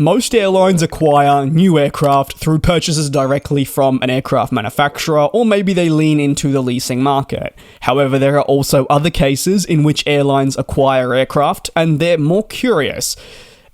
Most airlines acquire new aircraft through purchases directly from an aircraft manufacturer, or maybe they lean into the leasing market. However, there are also other cases in which airlines acquire aircraft and they're more curious,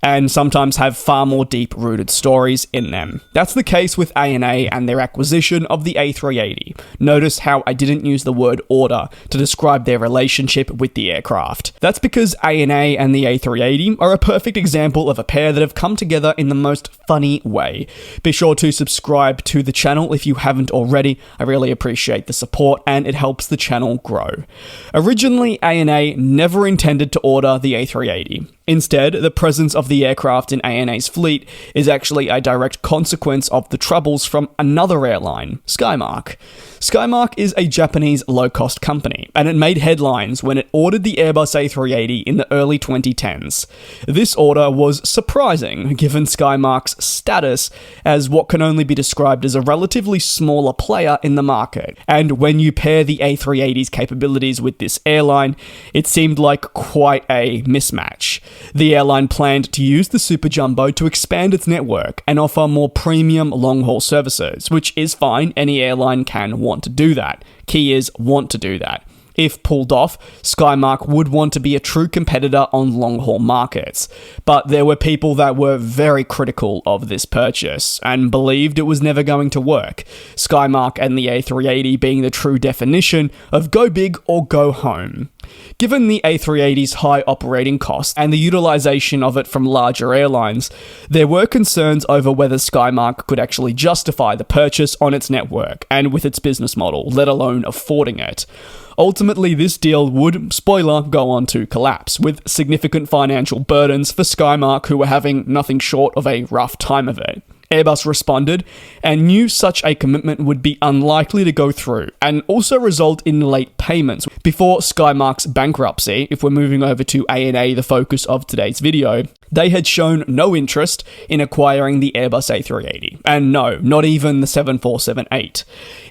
and sometimes have far more deep-rooted stories in them. That's the case with ANA and their acquisition of the A380. Notice how I didn't use the word order to describe their relationship with the aircraft. That's because ANA and the A380 are a perfect example of a pair that have come together in the most funny way. Be sure to subscribe to the channel if you haven't already. I really appreciate the support and it helps the channel grow. Originally, ANA never intended to order the A380. Instead, the presence of the aircraft in ANA's fleet is actually a direct consequence of the troubles from another airline, Skymark. Skymark is a Japanese low-cost company, and it made headlines when it ordered the Airbus A380 in the early 2010s. This order was surprising, given Skymark's status as what can only be described as a relatively smaller player in the market. And when you pair the A380's capabilities with this airline, it seemed like quite a mismatch. The airline planned to use the Super Jumbo to expand its network and offer more premium long-haul services, which is fine, any airline can want to do that. Key is want to do that. If pulled off, Skymark would want to be a true competitor on long-haul markets. But there were people that were very critical of this purchase and believed it was never going to work. Skymark and the A380 being the true definition of go big or go home. Given the A380's high operating costs and the utilization of it from larger airlines, there were concerns over whether Skymark could actually justify the purchase on its network and with its business model, let alone affording it. Ultimately, this deal would, spoiler, go on to collapse, with significant financial burdens for Skymark, who were having nothing short of a rough time of it. Airbus responded and knew such a commitment would be unlikely to go through and also result in late payments. Before Skymark's bankruptcy, if we're moving over to ANA, the focus of today's video, they had shown no interest in acquiring the Airbus A380. And no, not even the 747-8.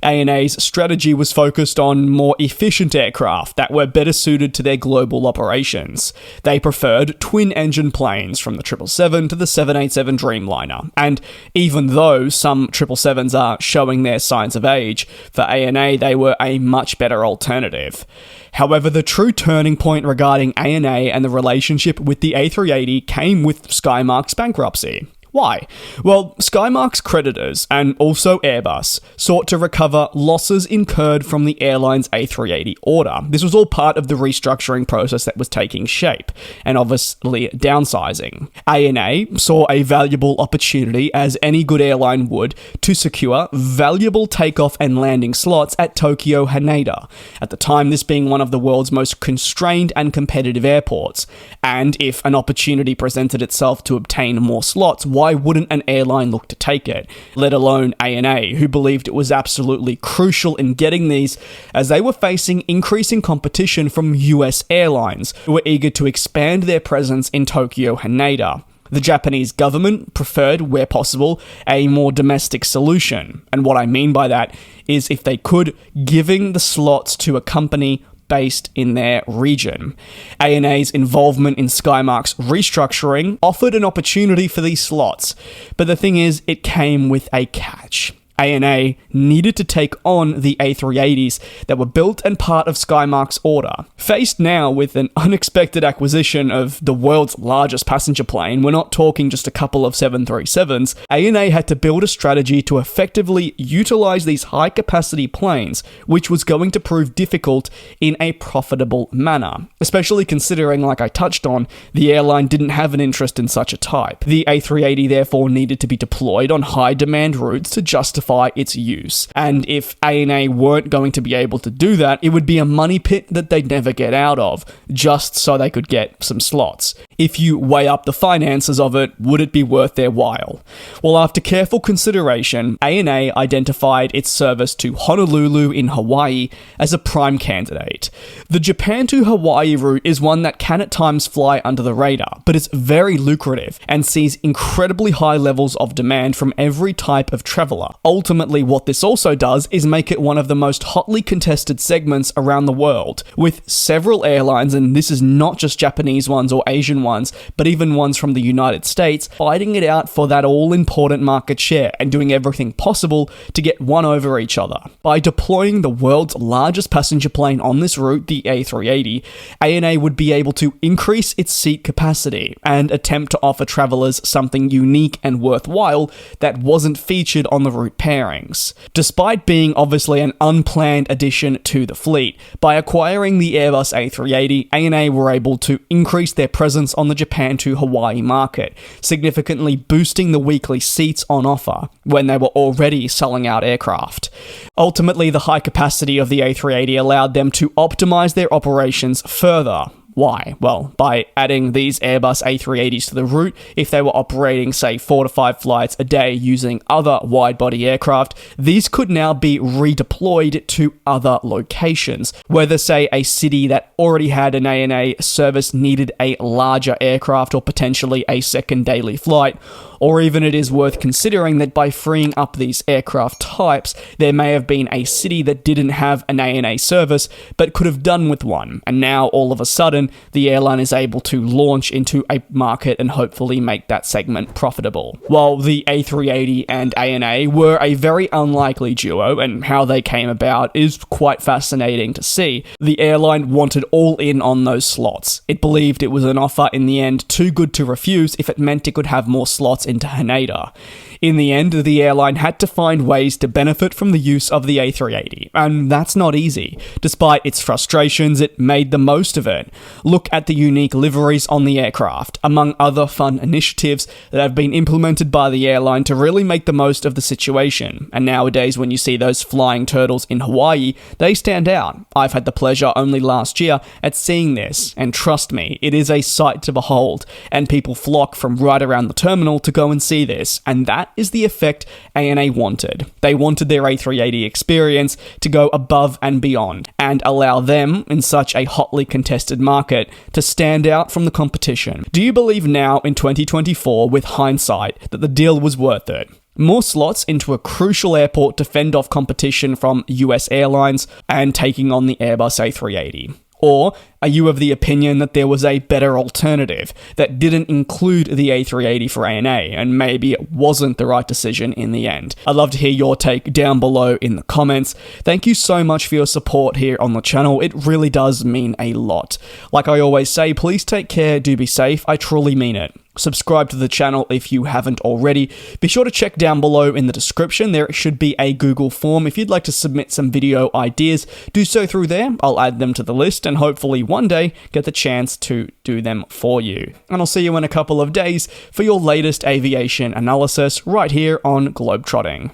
ANA's strategy was focused on more efficient aircraft that were better suited to their global operations. They preferred twin-engine planes from the 777 to the 787 Dreamliner. And even though some 777s are showing their signs of age, for ANA they were a much better alternative. However, the true turning point regarding ANA and the relationship with the A380 came with Skymark's bankruptcy. Why? Well, Skymark's creditors, and also Airbus, sought to recover losses incurred from the airline's A380 order. This was all part of the restructuring process that was taking shape, and obviously downsizing. ANA saw a valuable opportunity, as any good airline would, to secure valuable takeoff and landing slots at Tokyo Haneda, at the time this being one of the world's most constrained and competitive airports. And if an opportunity presented itself to obtain more slots, why wouldn't an airline look to take it? Let alone ANA, who believed it was absolutely crucial in getting these, as they were facing increasing competition from US airlines, who were eager to expand their presence in Tokyo Haneda. The Japanese government preferred, where possible, a more domestic solution. And what I mean by that is, if they could, giving the slots to a company based in their region. ANA's involvement in Skymark's restructuring offered an opportunity for these slots, but the thing is, it came with a catch. ANA needed to take on the A380s that were built and part of Skymark's order. Faced now with an unexpected acquisition of the world's largest passenger plane, we're not talking just a couple of 737s, ANA had to build a strategy to effectively utilize these high-capacity planes, which was going to prove difficult in a profitable manner, especially considering, like I touched on, the airline didn't have an interest in such a type. The A380 therefore needed to be deployed on high-demand routes to justify its use. And if ANA weren't going to be able to do that, it would be a money pit that they'd never get out of, just so they could get some slots. If you weigh up the finances of it, would it be worth their while? Well, after careful consideration, ANA identified its service to Honolulu in Hawaii as a prime candidate. The Japan to Hawaii route is one that can at times fly under the radar, but it's very lucrative and sees incredibly high levels of demand from every type of traveler. ultimately what this also does is make it one of the most hotly contested segments around the world, with several airlines, and this is not just Japanese ones or Asian ones, but even ones from the United States, fighting it out for that all-important market share and doing everything possible to get one over each other. By deploying the world's largest passenger plane on this route, the A380, ANA would be able to increase its seat capacity and attempt to offer travelers something unique and worthwhile that wasn't featured on the route pairings. Despite being obviously an unplanned addition to the fleet, by acquiring the Airbus A380, ANA were able to increase their presence on the Japan to Hawaii market, significantly boosting the weekly seats on offer when they were already selling out aircraft. Ultimately, the high capacity of the A380 allowed them to optimize their operations further. Why? Well, by adding these Airbus A380s to the route, if they were operating, say, 4 to 5 flights a day using other wide-body aircraft, these could now be redeployed to other locations. Whether, say, a city that already had an ANA service needed a larger aircraft or potentially a second daily flight, or even it is worth considering that by freeing up these aircraft types, there may have been a city that didn't have an ANA service but could have done with one, and now all of a sudden the airline is able to launch into a market and hopefully make that segment profitable. While the A380 and ANA were a very unlikely duo, and how they came about is quite fascinating to see, the airline wanted all in on those slots. It believed it was an offer in the end too good to refuse if it meant it could have more slots into Haneda. In the end, the airline had to find ways to benefit from the use of the A380, and that's not easy. Despite its frustrations, it made the most of it. Look at the unique liveries on the aircraft, among other fun initiatives that have been implemented by the airline to really make the most of the situation. And nowadays, when you see those flying turtles in Hawaii, they stand out. I've had the pleasure only last year at seeing this, and trust me, it is a sight to behold, and people flock from right around the terminal to go and see this, and that is the effect ANA wanted. They wanted their A380 experience to go above and beyond, and allow them, in such a hotly contested market, to stand out from the competition. Do you believe now, in 2024, with hindsight, that the deal was worth it? More slots into a crucial airport to fend off competition from US airlines and taking on the Airbus A380. Or are you of the opinion that there was a better alternative that didn't include the A380 for ANA, and maybe it wasn't the right decision in the end? I'd love to hear your take down below in the comments. Thank you so much for your support here on the channel. It really does mean a lot. Like I always say, please take care, do be safe. I truly mean it. Subscribe to the channel if you haven't already. Be sure to check down below in the description. There should be a Google form. If you'd like to submit some video ideas, do so through there. I'll add them to the list and hopefully one day get the chance to do them for you. And I'll see you in a couple of days for your latest aviation analysis right here on GlobeTrotting.